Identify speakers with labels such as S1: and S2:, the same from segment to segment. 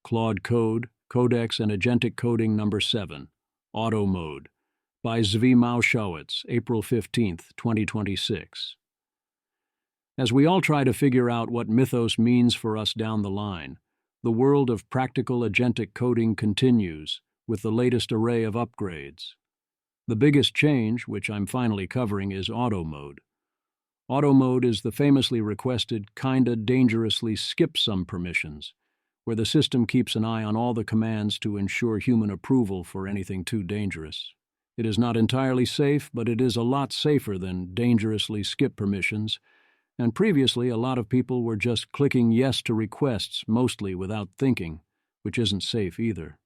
S1: Claude Code, Codex and Agentic Coding Number 7, Auto Mode, by Zvi Mauschowitz, April 15, 2026. As we all try to figure out what Mythos means for us down the line, the world of practical agentic coding continues with the latest array of upgrades. The biggest change, which I'm finally covering, is Auto Mode. Auto Mode is the famously requested, kinda dangerously skip some permissions, where the system keeps an eye on all the commands to ensure human approval for anything too dangerous. It is not entirely safe, but it is a lot safer than dangerously skip permissions, and previously a lot of people were just clicking yes to requests, mostly without thinking, which isn't safe either.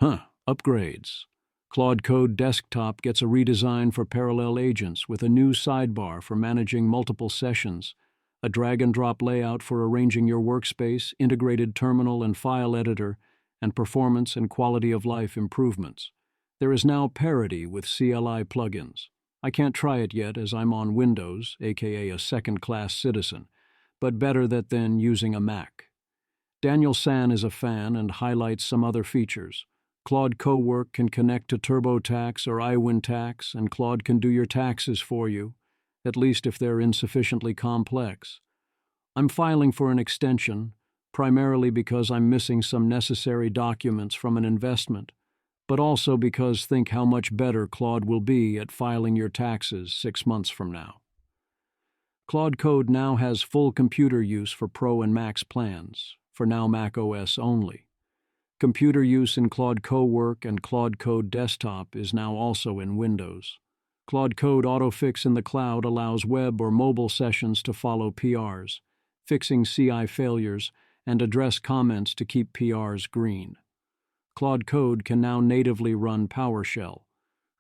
S1: Upgrades. Claude Code Desktop gets a redesign for parallel agents with a new sidebar for managing multiple sessions, a drag-and-drop layout for arranging your workspace, integrated terminal and file editor, and performance and quality of life improvements. There is now parity with CLI plugins. I can't try it yet as I'm on Windows, aka a second-class citizen, but better that than using a Mac. Daniel San is a fan and highlights some other features. Claude Cowork can connect to TurboTax or iWinTax, and Claude can do your taxes for you, at least if they're insufficiently complex. I'm filing for an extension, primarily because I'm missing some necessary documents from an investment, but also because think how much better Claude will be at filing your taxes 6 months from now. Claude Code now has full computer use for Pro and Max plans, for now Mac OS only. Computer use in Claude Cowork and Claude Code Desktop is now also in Windows. Claude Code Autofix in the cloud allows web or mobile sessions to follow PRs, fixing CI failures, and address comments to keep PRs green. Claude Code can now natively run PowerShell.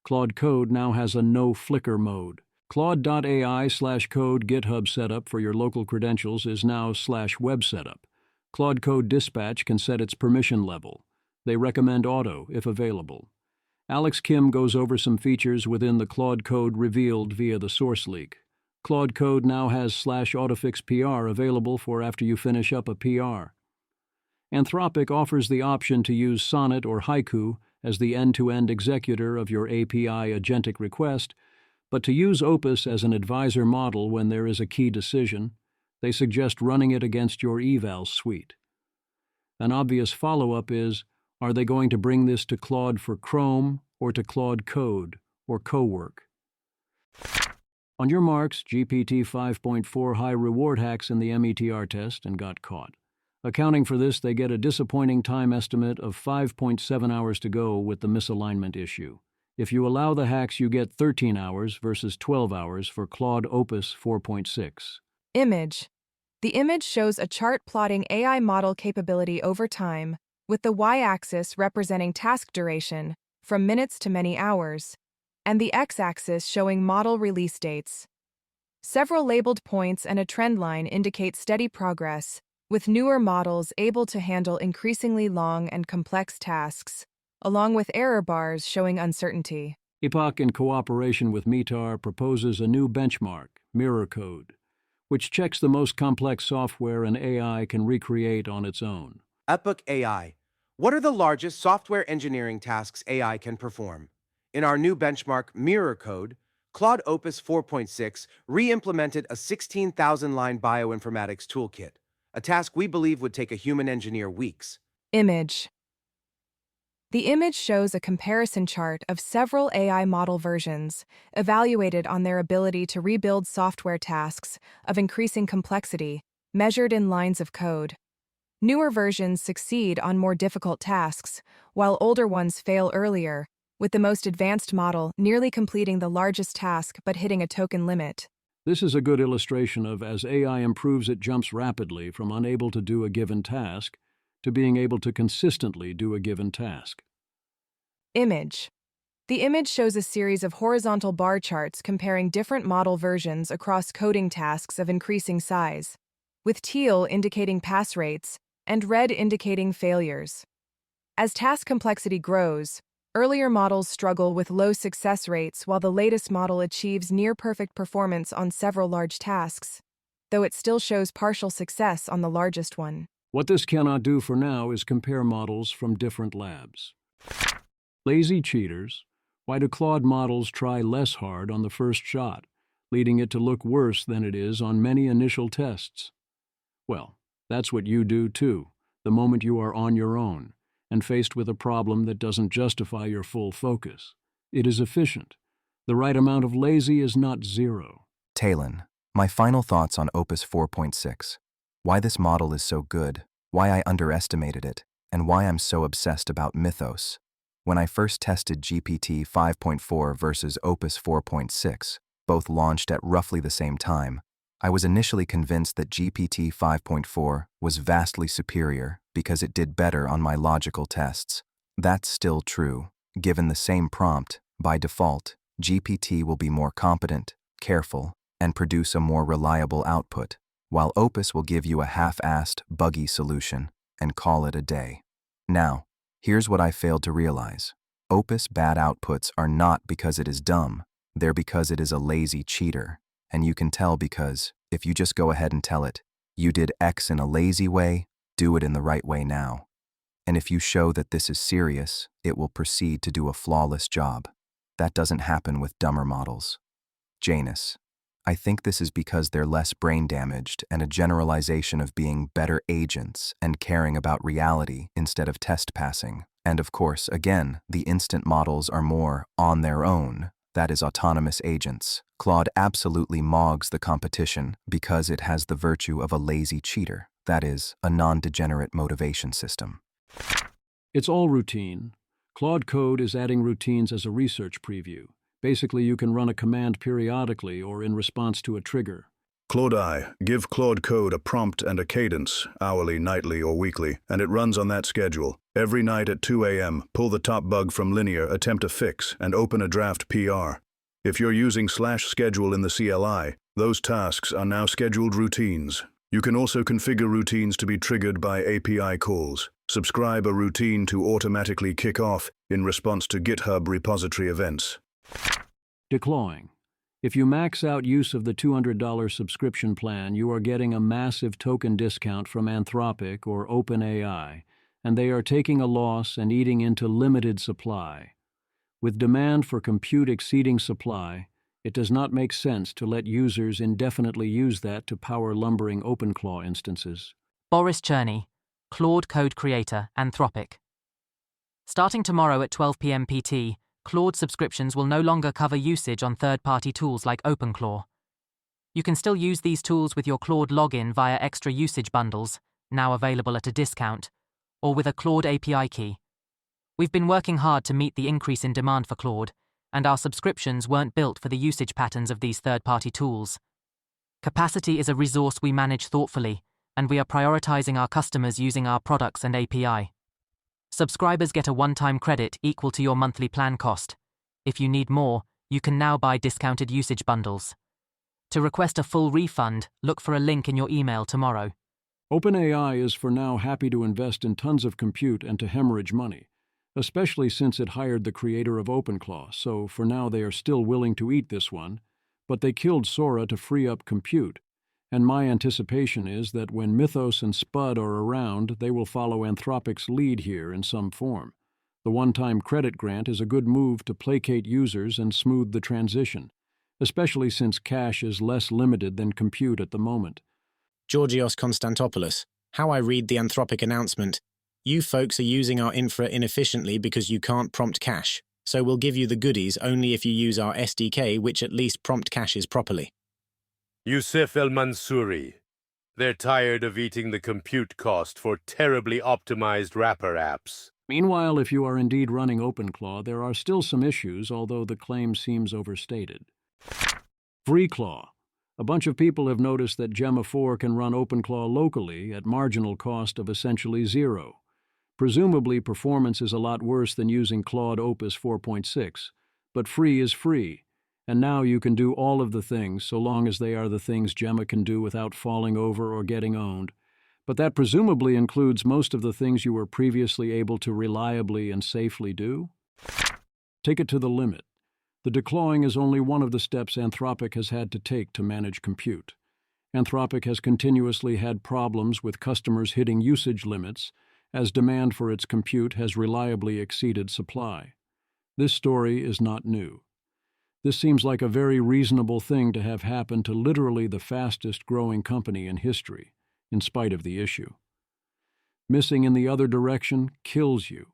S1: Claude Code now has a no-flicker mode. Claude.ai/code GitHub setup for your local credentials is now /web setup. Claude Code Dispatch can set its permission level. They recommend auto if available. Alex Kim goes over some features within the Claude Code revealed via the source leak. Claude Code now has /autofix PR available for after you finish up a PR. Anthropic offers the option to use Sonnet or Haiku as the end-to-end executor of your API agentic request, but to use Opus as an advisor model when there is a key decision, they suggest running it against your eval suite. An obvious follow-up is, are they going to bring this to Claude for Chrome or to Claude Code or Cowork? On your marks, GPT 5.4 high reward hacks in the METR test and got caught. Accounting for this, they get a disappointing time estimate of 5.7 hours to go with the misalignment issue. If you allow the hacks, you get 13 hours versus 12 hours for Claude Opus 4.6.
S2: Image. The image shows a chart plotting AI model capability over time, with the y-axis representing task duration, from minutes to many hours, and the x-axis showing model release dates. Several labeled points and a trend line indicate steady progress, with newer models able to handle increasingly long and complex tasks, along with error bars showing uncertainty.
S1: Epoch, in cooperation with METAR, proposes a new benchmark, Mirror Code, which checks the most complex software an AI can recreate on its own.
S3: Epoch AI. What are the largest software engineering tasks AI can perform? In our new benchmark, Mirror Code, Claude Opus 4.6 re-implemented a 16,000-line bioinformatics toolkit, a task we believe would take a human engineer weeks.
S2: Image. The image shows a comparison chart of several AI model versions, evaluated on their ability to rebuild software tasks of increasing complexity, measured in lines of code. Newer versions succeed on more difficult tasks, while older ones fail earlier, with the most advanced model nearly completing the largest task but hitting a token limit.
S1: This is a good illustration of as AI improves, it jumps rapidly from unable to do a given task to being able to consistently do a given task.
S2: Image. The image shows a series of horizontal bar charts comparing different model versions across coding tasks of increasing size, with teal indicating pass rates and red indicating failures. As task complexity grows, earlier models struggle with low success rates while the latest model achieves near-perfect performance on several large tasks, though it still shows partial success on the largest one.
S1: What this cannot do for now is compare models from different labs. Lazy cheaters. Why do Claude models try less hard on the first shot, leading it to look worse than it is on many initial tests? Well, that's what you do too, the moment you are on your own and faced with a problem that doesn't justify your full focus. It is efficient. The right amount of lazy is not zero.
S4: Talon, my final thoughts on Opus 4.6. Why this model is so good, why I underestimated it, and why I'm so obsessed about Mythos. When I first tested GPT 5.4 versus Opus 4.6, both launched at roughly the same time, I was initially convinced that GPT 5.4 was vastly superior because it did better on my logical tests. That's still true. Given the same prompt, by default, GPT will be more competent, careful, and produce a more reliable output, while Opus will give you a half-assed, buggy solution and call it a day. Now, here's what I failed to realize. Opus bad outputs are not because it is dumb, they're because it is a lazy cheater. And you can tell because, if you just go ahead and tell it, you did X in a lazy way, do it in the right way now. And if you show that this is serious, it will proceed to do a flawless job. That doesn't happen with dumber models. Janus, I think this is because they're less brain damaged and a generalization of being better agents and caring about reality instead of test passing. And of course, again, the instant models are more on their own. That is autonomous agents. Claude absolutely mogs the competition because it has the virtue of a lazy cheater, that is, a non-degenerate motivation system.
S1: It's all routine. Claude Code is adding routines as a research preview. Basically, you can run a command periodically or in response to a trigger.
S5: Claude, give Claude Code a prompt and a cadence, hourly, nightly, or weekly, and it runs on that schedule. Every night at 2 a.m., pull the top bug from linear, attempt a fix, and open a draft PR. If you're using /schedule in the CLI, those tasks are now scheduled routines. You can also configure routines to be triggered by API calls. Subscribe a routine to automatically kick off in response to GitHub repository events.
S1: Declawing. If you max out use of the $200 subscription plan, you are getting a massive token discount from Anthropic or OpenAI, and they are taking a loss and eating into limited supply. With demand for compute exceeding supply, it does not make sense to let users indefinitely use that to power lumbering OpenClaw instances.
S6: Boris Cherny, Claude Code Creator, Anthropic. Starting tomorrow at 12 p.m. PT, Claude subscriptions will no longer cover usage on third-party tools like OpenClaw. You can still use these tools with your Claude login via extra usage bundles, now available at a discount, or with a Claude API key. We've been working hard to meet the increase in demand for Claude, and our subscriptions weren't built for the usage patterns of these third-party tools. Capacity is a resource we manage thoughtfully, and we are prioritizing our customers using our products and API. Subscribers get a one-time credit equal to your monthly plan cost. If you need more, you can now buy discounted usage bundles. To request a full refund, look for a link in your email tomorrow.
S1: OpenAI is for now happy to invest in tons of compute and to hemorrhage money, especially since it hired the creator of OpenClaw, so for now they are still willing to eat this one, but they killed Sora to free up compute. And my anticipation is that when Mythos and Spud are around, they will follow Anthropic's lead here in some form. The one-time credit grant is a good move to placate users and smooth the transition, especially since cash is less limited than compute at the moment.
S7: Georgios Konstantopoulos, how I read the Anthropic announcement. You folks are using our infra inefficiently because you can't prompt cache, so we'll give you the goodies only if you use our SDK, which at least prompt caches properly.
S8: Yusuf El-Mansouri. They're tired of eating the compute cost for terribly optimized wrapper apps.
S1: Meanwhile, if you are indeed running OpenClaw, there are still some issues, although the claim seems overstated. FreeClaw. A bunch of people have noticed that Gemma 4 can run OpenClaw locally at marginal cost of essentially zero. Presumably, performance is a lot worse than using Claude Opus 4.6, but free is free. And now you can do all of the things so long as they are the things Gemma can do without falling over or getting owned. But that presumably includes most of the things you were previously able to reliably and safely do. Take it to the limit. The declawing is only one of the steps Anthropic has had to take to manage compute. Anthropic has continuously had problems with customers hitting usage limits as demand for its compute has reliably exceeded supply. This story is not new. This seems like a very reasonable thing to have happen to literally the fastest-growing company in history, in spite of the issue. Missing in the other direction kills you.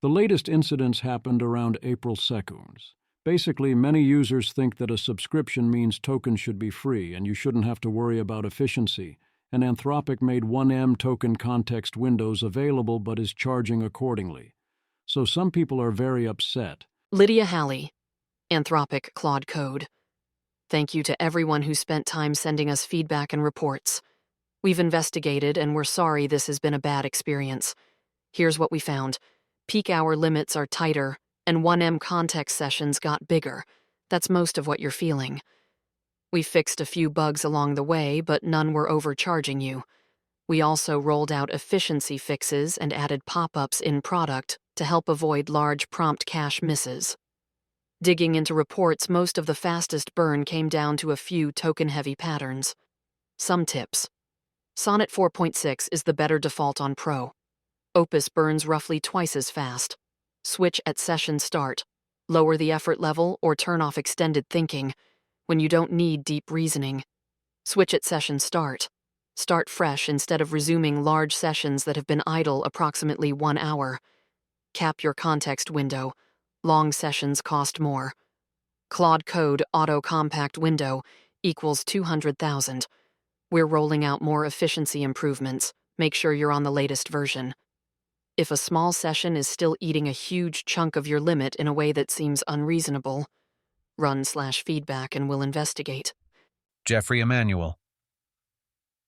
S1: The latest incidents happened around April 2nd. Basically, many users think that a subscription means tokens should be free and you shouldn't have to worry about efficiency, and Anthropic made 1M token context windows available but is charging accordingly. So some people are very upset.
S9: Lydia Halley, Anthropic Claude Code. Thank you to everyone who spent time sending us feedback and reports. We've investigated and we're sorry this has been a bad experience. Here's what we found. Peak hour limits are tighter, and 1M context sessions got bigger. That's most of what you're feeling. We fixed a few bugs along the way, but none were overcharging you. We also rolled out efficiency fixes and added pop-ups in product to help avoid large prompt cache misses. Digging into reports, most of the fastest burn came down to a few token-heavy patterns. Some tips. Sonnet 4.6 is the better default on Pro. Opus burns roughly twice as fast. Switch at session start. Lower the effort level or turn off extended thinking when you don't need deep reasoning. Switch at session start. Start fresh instead of resuming large sessions that have been idle approximately 1 hour. Cap your context window. Long sessions cost more. Claude Code Auto Compact Window equals 200,000. We're rolling out more efficiency improvements. Make sure you're on the latest version. If a small session is still eating a huge chunk of your limit in a way that seems unreasonable, run/feedback and we'll investigate.
S10: Jeffrey Emanuel.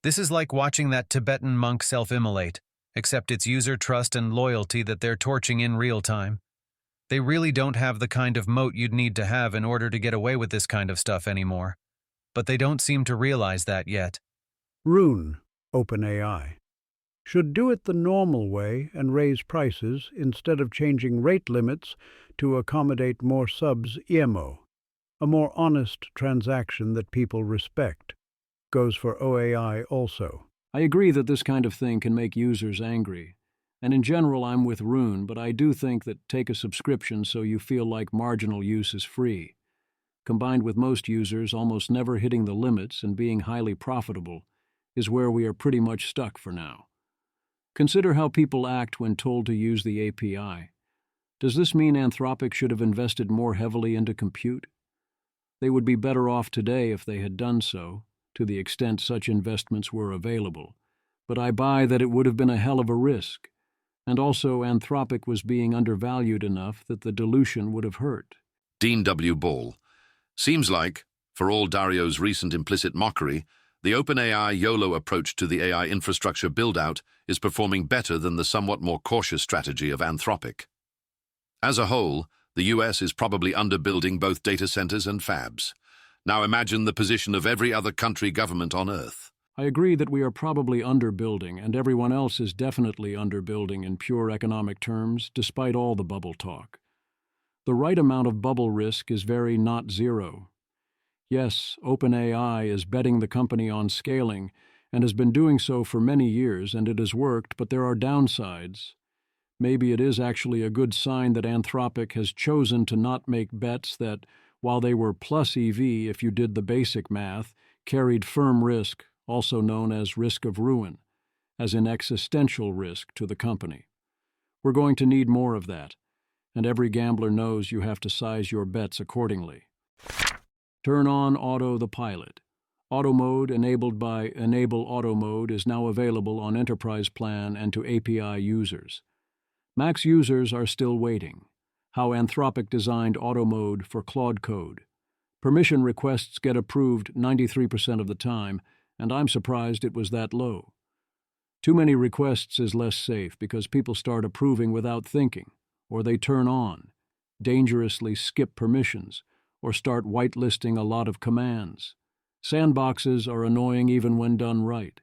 S10: This is like watching that Tibetan monk self-immolate, except it's user trust and loyalty that they're torching in real time. They really don't have the kind of moat you'd need to have in order to get away with this kind of stuff anymore. But they don't seem to realize that yet.
S11: Rune, OpenAI, should do it the normal way and raise prices instead of changing rate limits to accommodate more subs IMO, a more honest transaction that people respect. Goes for OAI also.
S1: I agree that this kind of thing can make users angry. And in general, I'm with Rune, but I do think that take a subscription so you feel like marginal use is free. Combined with most users almost never hitting the limits and being highly profitable, is where we are pretty much stuck for now. Consider how people act when told to use the API. Does this mean Anthropic should have invested more heavily into compute? They would be better off today if they had done so, to the extent such investments were available. But I buy that it would have been a hell of a risk. And also Anthropic was being undervalued enough that the dilution would have hurt.
S12: Dean W. Ball. Seems like, for all Dario's recent implicit mockery, the OpenAI YOLO approach to the AI infrastructure build-out is performing better than the somewhat more cautious strategy of Anthropic. As a whole, the US is probably underbuilding both data centers and fabs. Now imagine the position of every other country government on Earth.
S1: I agree that we are probably underbuilding, and everyone else is definitely underbuilding in pure economic terms, despite all the bubble talk. The right amount of bubble risk is very not zero. Yes, OpenAI is betting the company on scaling, and has been doing so for many years, and it has worked, but there are downsides. Maybe it is actually a good sign that Anthropic has chosen to not make bets that, while they were plus EV if you did the basic math, carried firm risk, also known as risk of ruin, as in existential risk to the company. We're going to need more of that, and every gambler knows you have to size your bets accordingly. Turn on Auto the Pilot. Auto Mode, enabled by Enable Auto Mode, is now available on Enterprise Plan and to API users. Max users are still waiting. How Anthropic designed Auto Mode for Claude Code. Permission requests get approved 93% of the time, and I'm surprised it was that low. Too many requests is less safe because people start approving without thinking, or they turn on, dangerously skip permissions, or start whitelisting a lot of commands. Sandboxes are annoying even when done right.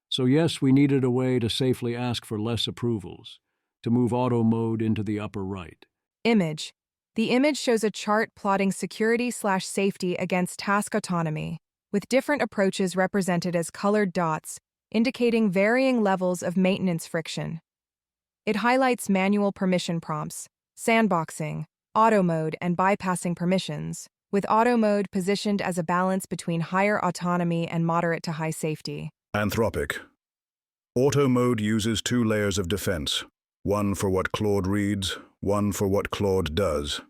S1: So yes, we needed a way to safely ask for less approvals, to move Auto Mode into the upper right.
S2: Image. The image shows a chart plotting security/safety against task autonomy. with different approaches represented as colored dots, indicating varying levels of maintenance friction. It highlights manual permission prompts, sandboxing, auto mode, and bypassing permissions, with auto mode positioned as a balance between higher autonomy and moderate to high safety.
S5: Anthropic. Auto mode uses 2 layers of defense, one for what Claude reads, one for what Claude does.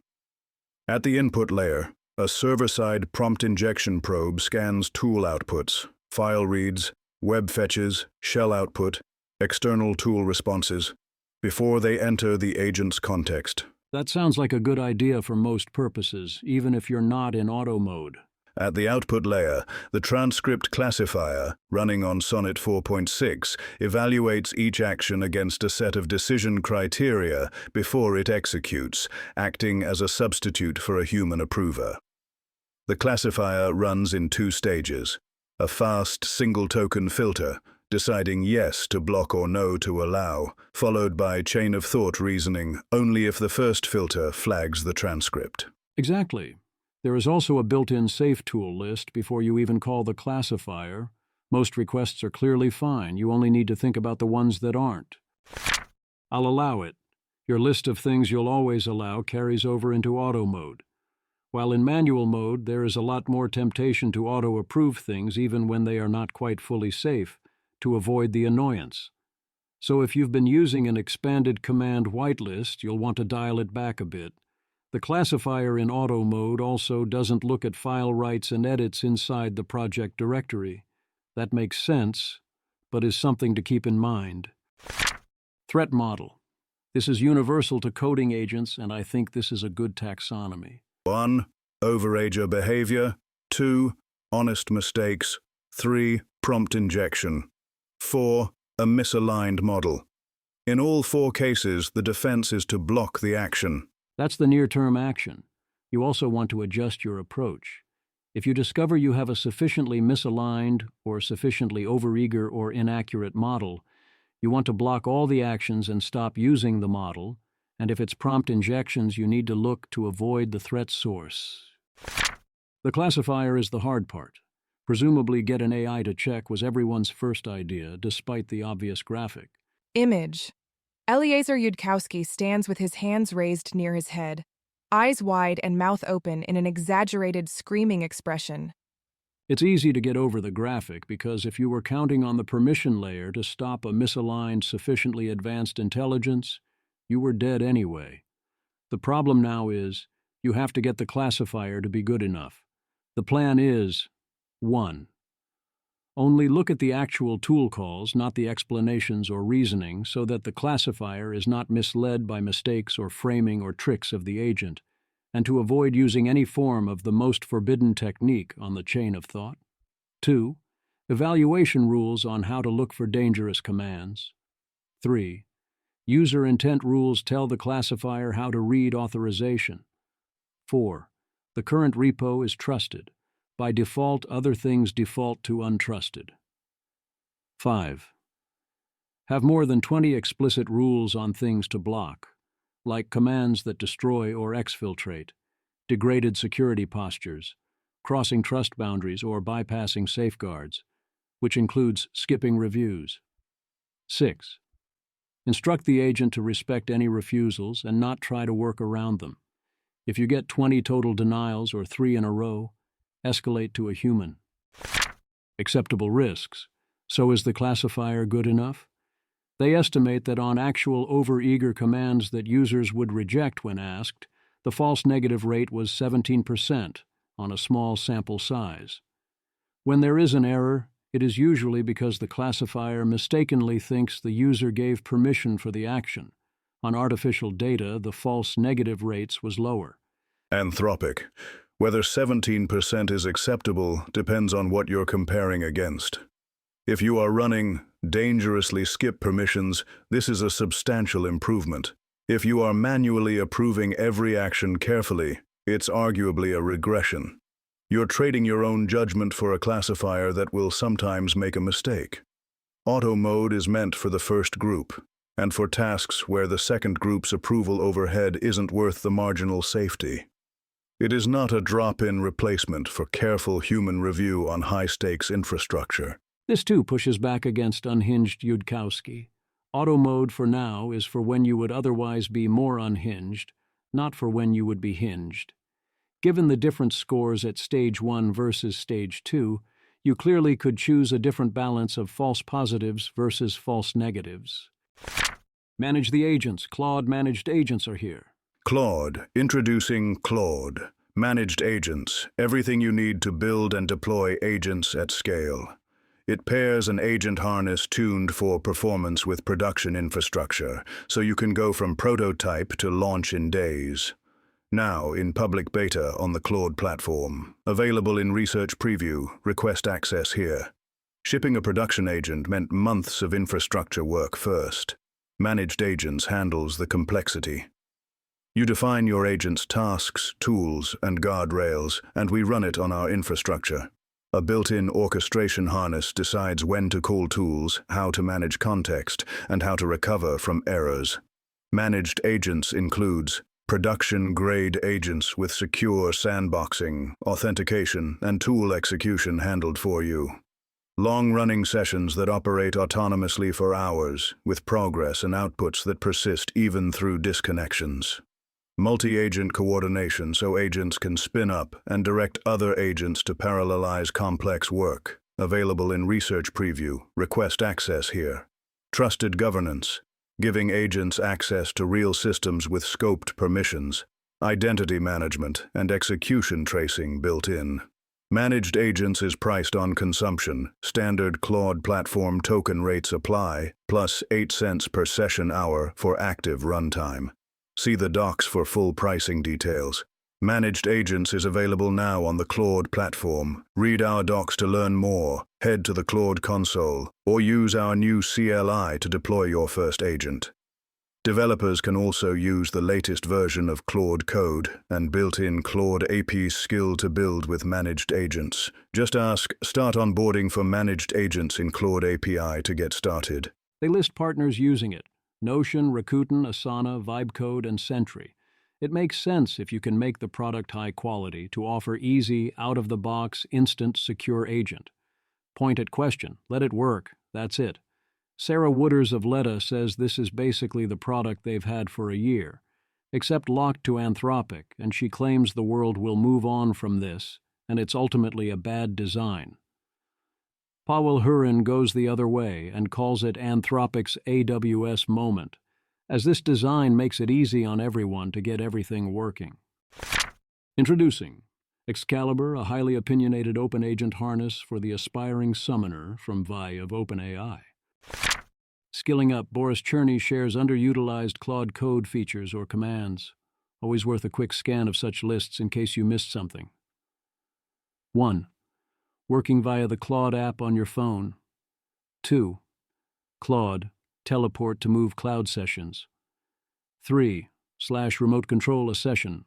S5: At the input layer, a server-side prompt injection probe scans tool outputs, file reads, web fetches, shell output, external tool responses, before they enter the agent's context.
S1: That sounds like a good idea for most purposes, even if you're not in auto mode.
S5: At the output layer, the transcript classifier, running on Sonnet 4.6, evaluates each action against a set of decision criteria before it executes, acting as a substitute for a human approver. The classifier runs in 2 stages: a fast single-token filter, deciding yes to block or no to allow, followed by chain-of-thought reasoning only if the first filter flags the transcript.
S1: Exactly. There is also a built-in safe tool list before you even call the classifier. Most requests are clearly fine. You only need to think about the ones that aren't. I'll allow it. Your list of things you'll always allow carries over into auto mode. While in manual mode, there is a lot more temptation to auto-approve things even when they are not quite fully safe, to avoid the annoyance. So if you've been using an expanded command whitelist, you'll want to dial it back a bit. The classifier in auto mode also doesn't look at file writes and edits inside the project directory. That makes sense, but is something to keep in mind. Threat model. This is universal to coding agents, and I think this is a good taxonomy.
S5: 1. Overager behavior. 2. Honest mistakes. 3. Prompt injection. 4. A misaligned model. In all 4 cases, the defense is to block the action.
S1: That's the near-term action. You also want to adjust your approach. If you discover you have a sufficiently misaligned or sufficiently overeager or inaccurate model, you want to block all the actions and stop using the model, and if it's prompt injections, you need to look to avoid the threat source. The classifier is the hard part. Presumably get an AI to check was everyone's first idea, despite the obvious graphic.
S2: Image. Eliezer Yudkowsky stands with his hands raised near his head, eyes wide and mouth open in an exaggerated screaming expression.
S1: It's easy to get over the graphic because if you were counting on the permission layer to stop a misaligned, sufficiently advanced intelligence, you were dead anyway. The problem now is, you have to get the classifier to be good enough. The plan is, 1. Only look at the actual tool calls, not the explanations or reasoning, so that the classifier is not misled by mistakes or framing or tricks of the agent, and to avoid using any form of the most forbidden technique on the chain of thought. 2. Evaluation rules on how to look for dangerous commands. 3. User intent rules tell the classifier how to read authorization. 4. The current repo is trusted. By default, other things default to untrusted. 5. Have more than 20 explicit rules on things to block, like commands that destroy or exfiltrate, degraded security postures, crossing trust boundaries or bypassing safeguards, which includes skipping reviews. 6. Instruct the agent to respect any refusals and not try to work around them. If you get 20 total denials or 3 in a row, escalate to a human. Acceptable risks. So is the classifier good enough? They estimate that on actual overeager commands that users would reject when asked, the false negative rate was 17% on a small sample size. When there is an error, it is usually because the classifier mistakenly thinks the user gave permission for the action. On artificial data, the false negative rates was lower.
S5: Anthropic. Whether 17% is acceptable depends on what you're comparing against. If you are running dangerously skip permissions, this is a substantial improvement. If you are manually approving every action carefully, it's arguably a regression. You're trading your own judgment for a classifier that will sometimes make a mistake. Auto mode is meant for the first group, and for tasks where the second group's approval overhead isn't worth the marginal safety. It is not a drop-in replacement for careful human review on high-stakes infrastructure.
S1: This too pushes back against unhinged Yudkowsky. Auto mode for now is for when you would otherwise be more unhinged, not for when you would be hinged. Given the different scores at Stage 1 versus Stage 2, you clearly could choose a different balance of false positives versus false negatives. Manage the agents. Claude managed agents are here.
S5: Claude. Introducing Claude. Managed agents. Everything you need to build and deploy agents at scale. It pairs an agent harness tuned for performance with production infrastructure, so you can go from prototype to launch in days. Now in public beta on the Claude platform. Available in research preview. Request access here. Shipping a production agent meant months of infrastructure work first. Managed agents handles the complexity. You define your agent's tasks, tools, and guardrails, and we run it on our infrastructure. A built-in orchestration harness decides when to call tools, how to manage context, and how to recover from errors. Managed agents includes production-grade agents with secure sandboxing, authentication, and tool execution handled for you. Long-running sessions that operate autonomously for hours, with progress and outputs that persist even through disconnections. Multi-agent coordination so agents can spin up and direct other agents to parallelize complex work. Available in research preview. Request access here. Trusted governance, giving agents access to real systems with scoped permissions. Identity management and execution tracing built in. Managed agents is priced on consumption. Standard Claude platform token rates apply, plus 8 cents per session hour for active runtime. See the docs for full pricing details. Managed Agents is available now on the Claude platform. Read our docs to learn more, head to the Claude console, or use our new CLI to deploy your first agent. Developers can also use the latest version of Claude Code and built-in Claude API skill to build with Managed Agents. Just ask Start Onboarding for Managed Agents in Claude API to get started.
S1: They list partners using it: Notion, Rakuten, Asana, Vibecode, and Sentry. It makes sense if you can make the product high quality to offer easy, out-of-the-box, instant, secure agent. Point at question, let it work, that's it. Sarah Wooders of Letta says this is basically the product they've had for a year, except locked to Anthropic, and she claims the world will move on from this, and it's ultimately a bad design. Powell Hurin goes the other way and calls it Anthropic's AWS moment, as this design makes it easy on everyone to get everything working. Introducing Excalibur, a highly opinionated open agent harness for the aspiring summoner from Vi of OpenAI. Skilling up, Boris Cherney shares underutilized Claude Code features or commands. Always worth a quick scan of such lists in case you missed something. 1. Working via the Claude app on your phone. 2. Claude, teleport to move cloud sessions. 3. /remote control a session.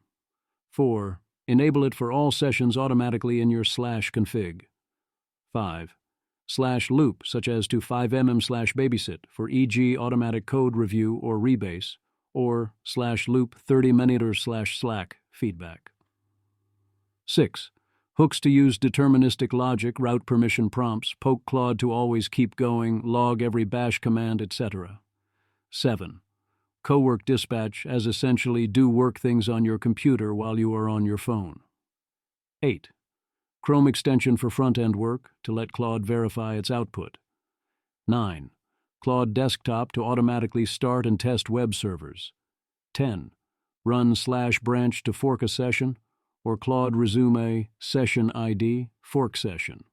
S1: 4. Enable it for all sessions automatically in your /config. 5. /loop, such as to 5mm/babysit for e.g. automatic code review or rebase, or /loop 30min/slack feedback. 6. Hooks to use deterministic logic, route permission prompts, poke Claude to always keep going, log every bash command, etc. 7. Cowork dispatch, as essentially do work things on your computer while you are on your phone. 8. Chrome extension for front-end work, to let Claude verify its output. 9. Claude desktop to automatically start and test web servers. 10. Run /branch to fork a session, or Claude resume a session ID fork session.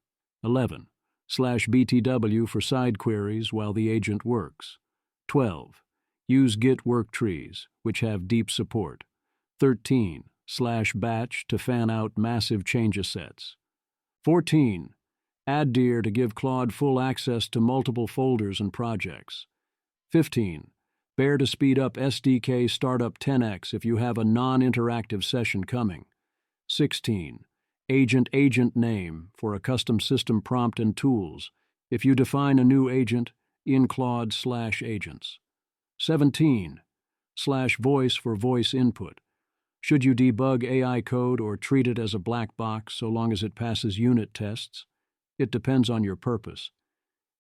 S1: 11. /BTW for side queries while the agent works. 12. Use Git work trees, which have deep support. 13. /batch to fan out massive change sets. 14. Add dir to give Claude full access to multiple folders and projects. 15. Bear to speed up SDK startup 10x if you have a non-interactive session coming. 16. Agent name for a custom system prompt and tools if you define a new agent in Claude /agents. 17. /voice for voice input. Should you debug AI code or treat it as a black box so long as it passes unit tests? It depends on your purpose.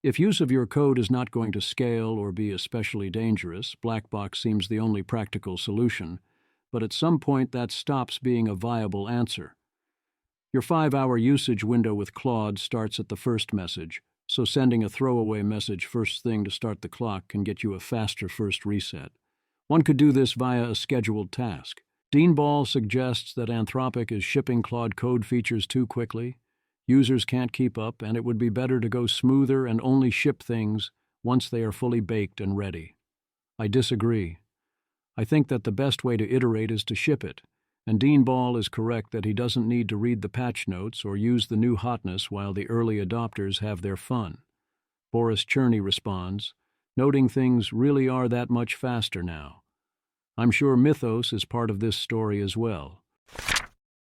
S1: If use of your code is not going to scale or be especially dangerous, black box seems the only practical solution, but at some point that stops being a viable answer. Your 5-hour usage window with Claude starts at the first message, so sending a throwaway message first thing to start the clock can get you a faster first reset. One could do this via a scheduled task. Dean Ball suggests that Anthropic is shipping Claude code features too quickly. Users can't keep up, and it would be better to go smoother and only ship things once they are fully baked and ready. I disagree. I think that the best way to iterate is to ship it, and Dean Ball is correct that he doesn't need to read the patch notes or use the new hotness while the early adopters have their fun. Boris Cherney responds, noting things really are that much faster now. I'm sure Mythos is part of this story as well.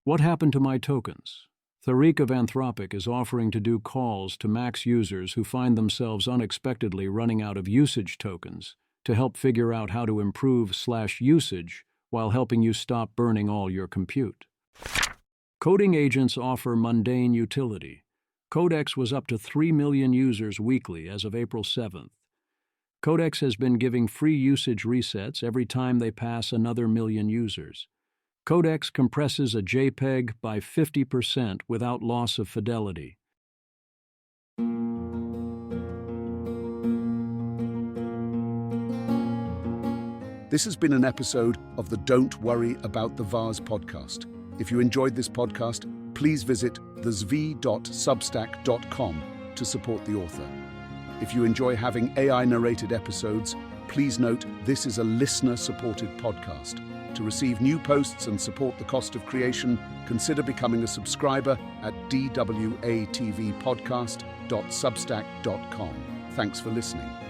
S1: What happened to my tokens? Tariq of Anthropic is offering to do calls to max users who find themselves unexpectedly running out of usage tokens to help figure out how to improve/usage while helping you stop burning all your compute. Coding agents offer mundane utility. Codex was up to 3 million users weekly as of April 7th. Codex has been giving free usage resets every time they pass another million users. Codex compresses a JPEG by 50% without loss of fidelity.
S13: This has been an episode of the Don't Worry About the Vase podcast. If you enjoyed this podcast, please visit thezv.substack.com to support the author. If you enjoy having AI-narrated episodes, please note this is a listener-supported podcast. To receive new posts and support the cost of creation, consider becoming a subscriber at dwatvpodcast.substack.com. Thanks for listening.